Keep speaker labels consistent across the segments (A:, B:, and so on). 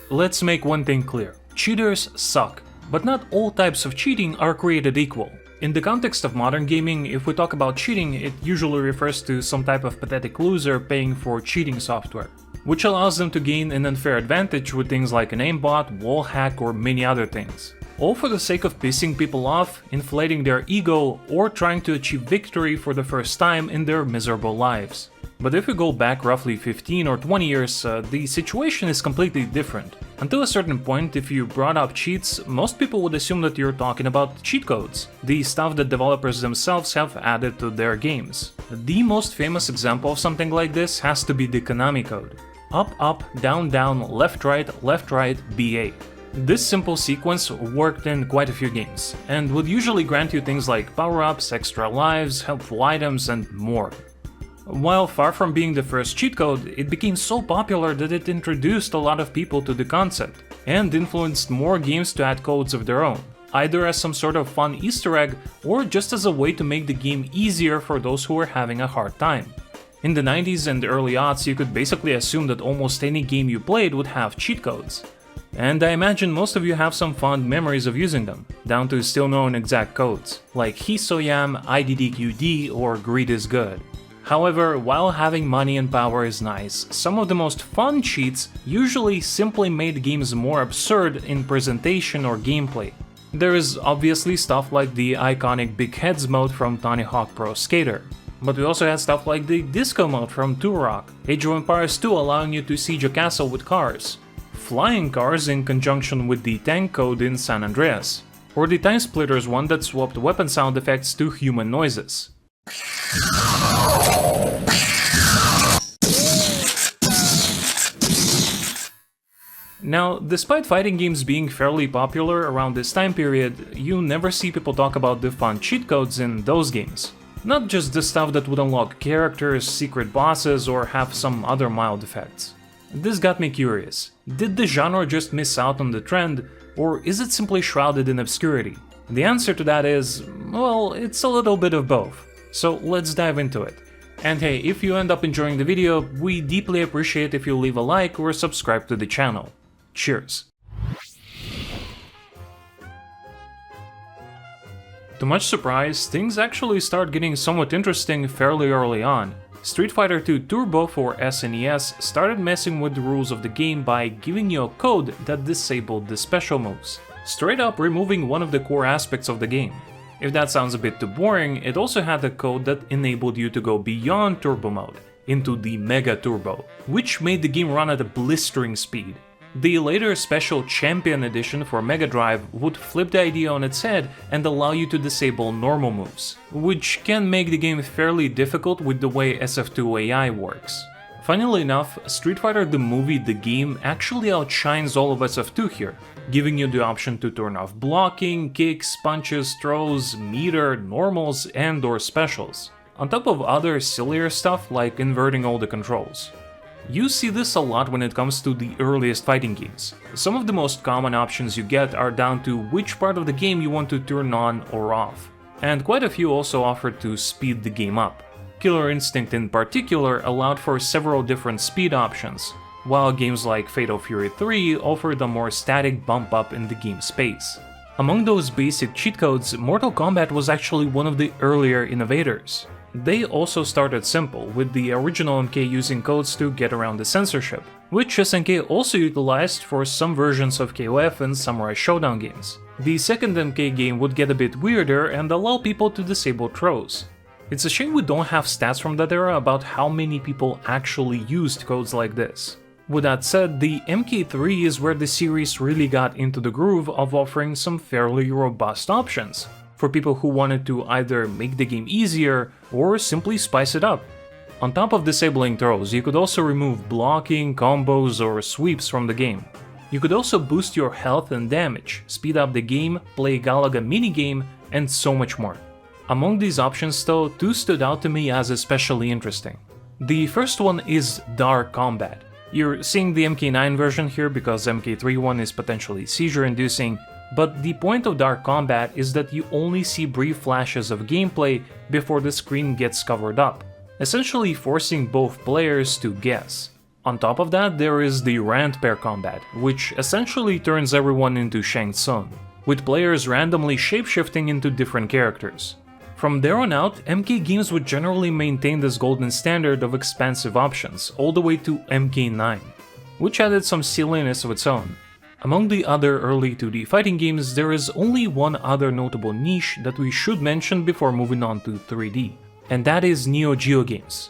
A: let's make one thing clear. Cheaters suck, but not all types of cheating are created equal. In the context of modern gaming, if we talk about cheating, it usually refers to some type of pathetic loser paying for cheating software, which allows them to gain an unfair advantage with things like an aimbot, wall hack, or many other things. All for the sake of pissing people off, inflating their ego, or trying to achieve victory for the first time in their miserable lives. But if we go back roughly 15 or 20 years, the situation is completely different. Until a certain point, if you brought up cheats, most people would assume that you're talking about cheat codes, the stuff that developers themselves have added to their games. The most famous example of something like this has to be the Konami code. Up, up, down, down, left, right, BA. This simple sequence worked in quite a few games, and would usually grant you things like power-ups, extra lives, helpful items, and more. While far from being the first cheat code, it became so popular that it introduced a lot of people to the concept, and influenced more games to add codes of their own, either as some sort of fun Easter egg, or just as a way to make the game easier for those who were having a hard time. In the 90s and early aughts, you could basically assume that almost any game you played would have cheat codes. And I imagine most of you have some fond memories of using them, down to still known exact codes, like Hisoyam, IDDQD, or Greed is Good. However, while having money and power is nice, some of the most fun cheats usually simply made games more absurd in presentation or gameplay. There is obviously stuff like the iconic Big Heads mode from Tony Hawk Pro Skater. But we also had stuff like the Disco mode from Turok, Age of Empires 2 allowing you to siege a castle with cars, flying cars in conjunction with the tank code in San Andreas, or the Time Splitters one that swapped weapon sound effects to human noises. Now, despite fighting games being fairly popular around this time period, you never see people talk about the fun cheat codes in those games. Not just the stuff that would unlock characters, secret bosses, or have some other mild effects. This got me curious. Did the genre just miss out on the trend, or is it simply shrouded in obscurity? The answer to that is, well, it's a little bit of both. So let's dive into it. And hey, if you end up enjoying the video, we deeply appreciate if you leave a like or subscribe to the channel. Cheers! To much surprise, things actually start getting somewhat interesting fairly early on. Street Fighter II Turbo for SNES started messing with the rules of the game by giving you a code that disabled the special moves, straight up removing one of the core aspects of the game. If that sounds a bit too boring, it also had a code that enabled you to go beyond Turbo mode, into the Mega Turbo, which made the game run at a blistering speed. The later special Champion Edition for Mega Drive would flip the idea on its head and allow you to disable normal moves, which can make the game fairly difficult with the way SF2 AI works. Funnily enough, Street Fighter the movie The Game actually outshines all of SF2 here, giving you the option to turn off blocking, kicks, punches, throws, meter, normals, and or specials, on top of other sillier stuff like inverting all the controls. You see this a lot when it comes to the earliest fighting games. Some of the most common options you get are down to which part of the game you want to turn on or off, and quite a few also offer to speed the game up. Killer Instinct in particular allowed for several different speed options, while games like Fatal Fury 3 offered a more static bump up in the game space. Among those basic cheat codes, Mortal Kombat was actually one of the earlier innovators. They also started simple, with the original MK using codes to get around the censorship, which SNK also utilized for some versions of KOF and Samurai Showdown games. The second MK game would get a bit weirder and allow people to disable throws. It's a shame we don't have stats from that era about how many people actually used codes like this. With that said, the MK3 is where the series really got into the groove of offering some fairly robust options for people who wanted to either make the game easier or simply spice it up. On top of disabling throws, you could also remove blocking, combos, or sweeps from the game. You could also boost your health and damage, speed up the game, play a Galaga minigame, and so much more. Among these options though, two stood out to me as especially interesting. The first one is Dark Combat. You're seeing the MK9 version here because MK3 one is potentially seizure-inducing, but the point of Dark Combat is that you only see brief flashes of gameplay before the screen gets covered up, essentially forcing both players to guess. On top of that, there is the rand pair combat, which essentially turns everyone into Shang Tsung, with players randomly shapeshifting into different characters. From there on out, MK games would generally maintain this golden standard of expansive options, all the way to MK9, which added some silliness of its own. Among the other early 2D fighting games, there is only one other notable niche that we should mention before moving on to 3D, and that is Neo Geo games.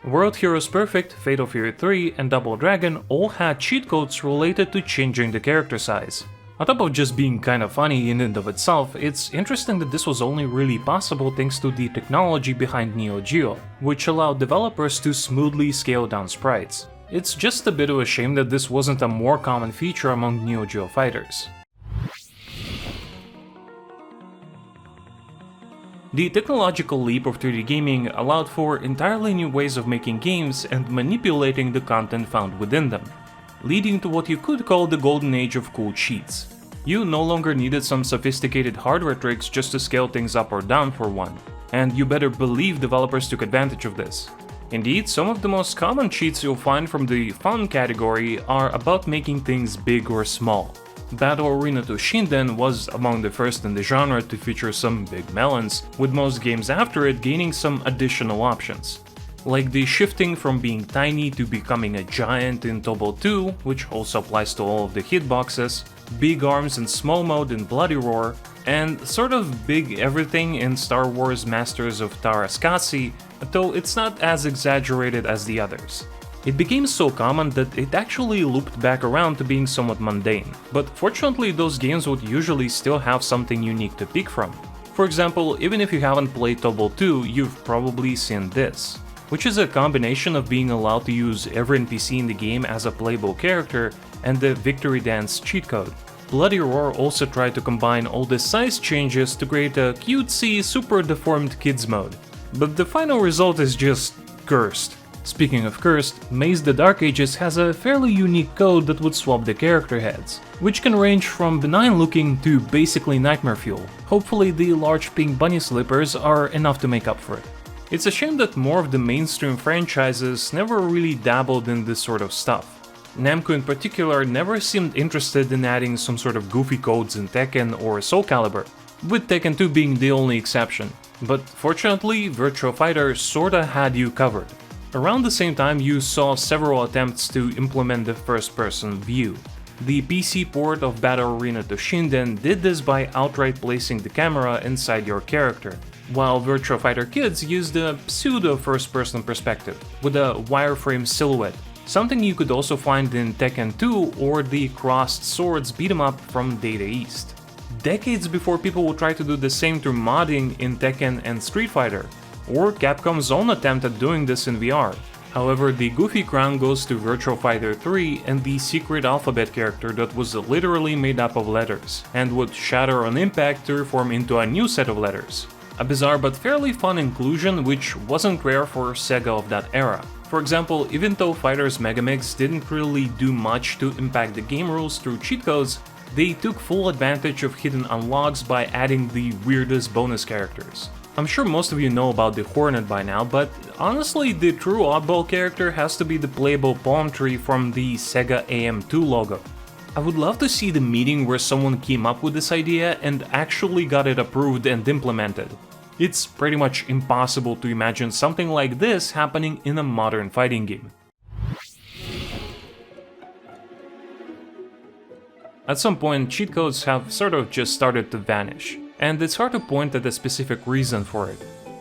A: World Heroes Perfect, Fatal Fury 3, and Double Dragon all had cheat codes related to changing the character size. On top of just being kinda funny in and of itself, it's interesting that this was only really possible thanks to the technology behind Neo Geo, which allowed developers to smoothly scale down sprites. It's just a bit of a shame that this wasn't a more common feature among Neo Geo fighters. The technological leap of 3D gaming allowed for entirely new ways of making games and manipulating the content found within them, leading to what you could call the golden age of cool cheats. You no longer needed some sophisticated hardware tricks just to scale things up or down for one, and you better believe developers took advantage of this. Indeed, some of the most common cheats you'll find from the fun category are about making things big or small. Battle Arena Toshinden was among the first in the genre to feature some big melons, with most games after it gaining some additional options, like the shifting from being tiny to becoming a giant in Tobal 2, which also applies to all of the hitboxes, big arms in small mode in Bloody Roar, and sort of big everything in Star Wars Masters of Taraskasi, though it's not as exaggerated as the others. It became so common that it actually looped back around to being somewhat mundane, but fortunately those games would usually still have something unique to pick from. For example, even if you haven't played Tobal 2, you've probably seen this, which is a combination of being allowed to use every NPC in the game as a playable character and the Victory Dance cheat code. Bloody Roar also tried to combine all the size changes to create a cutesy, super deformed kids mode, but the final result is just cursed. Speaking of cursed, Maze the Dark Ages has a fairly unique code that would swap the character heads, which can range from benign looking to basically nightmare fuel. Hopefully the large pink bunny slippers are enough to make up for it. It's a shame that more of the mainstream franchises never really dabbled in this sort of stuff. Namco in particular never seemed interested in adding some sort of goofy codes in Tekken or Soul Calibur, with Tekken 2 being the only exception. But fortunately, Virtua Fighter sorta had you covered. Around the same time, you saw several attempts to implement the first-person view. The PC port of Battle Arena Toshinden did this by outright placing the camera inside your character, while Virtua Fighter Kids used a pseudo first-person perspective, with a wireframe silhouette, something you could also find in Tekken 2 or the crossed swords beat-em-up from Data East. Decades before people would try to do the same through modding in Tekken and Street Fighter, or Capcom's own attempt at doing this in VR. However, the goofy crown goes to Virtua Fighter 3 and the secret alphabet character that was literally made up of letters, and would shatter on impact to reform into a new set of letters. A bizarre but fairly fun inclusion which wasn't rare for Sega of that era. For example, even though Fighters Megamix didn't really do much to impact the game rules through cheat codes, they took full advantage of hidden unlocks by adding the weirdest bonus characters. I'm sure most of you know about the Hornet by now, but honestly the true oddball character has to be the playable palm tree from the Sega AM2 logo. I would love to see the meeting where someone came up with this idea and actually got it approved and implemented. It's pretty much impossible to imagine something like this happening in a modern fighting game. At some point, cheat codes have sort of just started to vanish, and it's hard to point at a specific reason for it.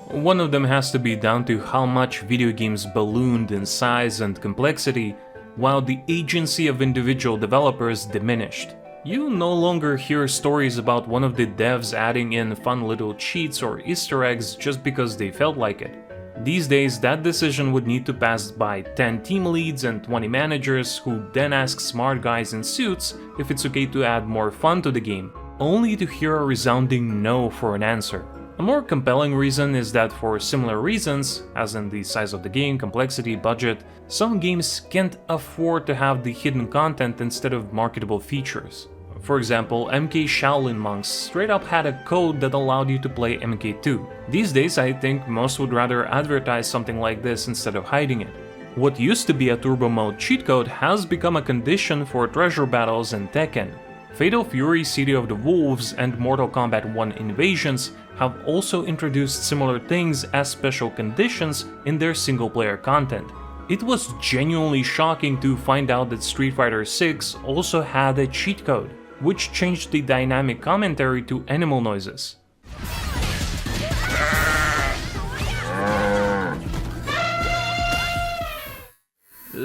A: One of them has to be down to how much video games ballooned in size and complexity, while the agency of individual developers diminished. You no longer hear stories about one of the devs adding in fun little cheats or Easter eggs just because they felt like it. These days, that decision would need to pass by 10 team leads and 20 managers who then ask smart guys in suits if it's okay to add more fun to the game, only to hear a resounding no for an answer. A more compelling reason is that for similar reasons, as in the size of the game, complexity, budget, some games can't afford to have the hidden content instead of marketable features. For example, MK Shaolin Monks straight up had a code that allowed you to play MK2. These days I think most would rather advertise something like this instead of hiding it. What used to be a turbo mode cheat code has become a condition for treasure battles in Tekken. Fatal Fury City of the Wolves and Mortal Kombat 1 Invasions have also introduced similar things as special conditions in their single-player content. It was genuinely shocking to find out that Street Fighter 6 also had a cheat code, which changed the dynamic commentary to animal noises.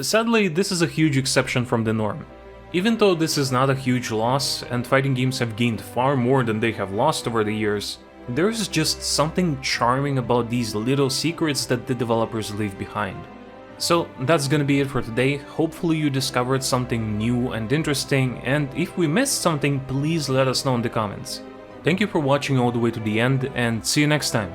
A: Sadly, this is a huge exception from the norm. Even though this is not a huge loss, and fighting games have gained far more than they have lost over the years, there's just something charming about these little secrets that the developers leave behind. So that's gonna be it for today. Hopefully you discovered something new and interesting, and if we missed something, please let us know in the comments. Thank you for watching all the way to the end, and see you next time.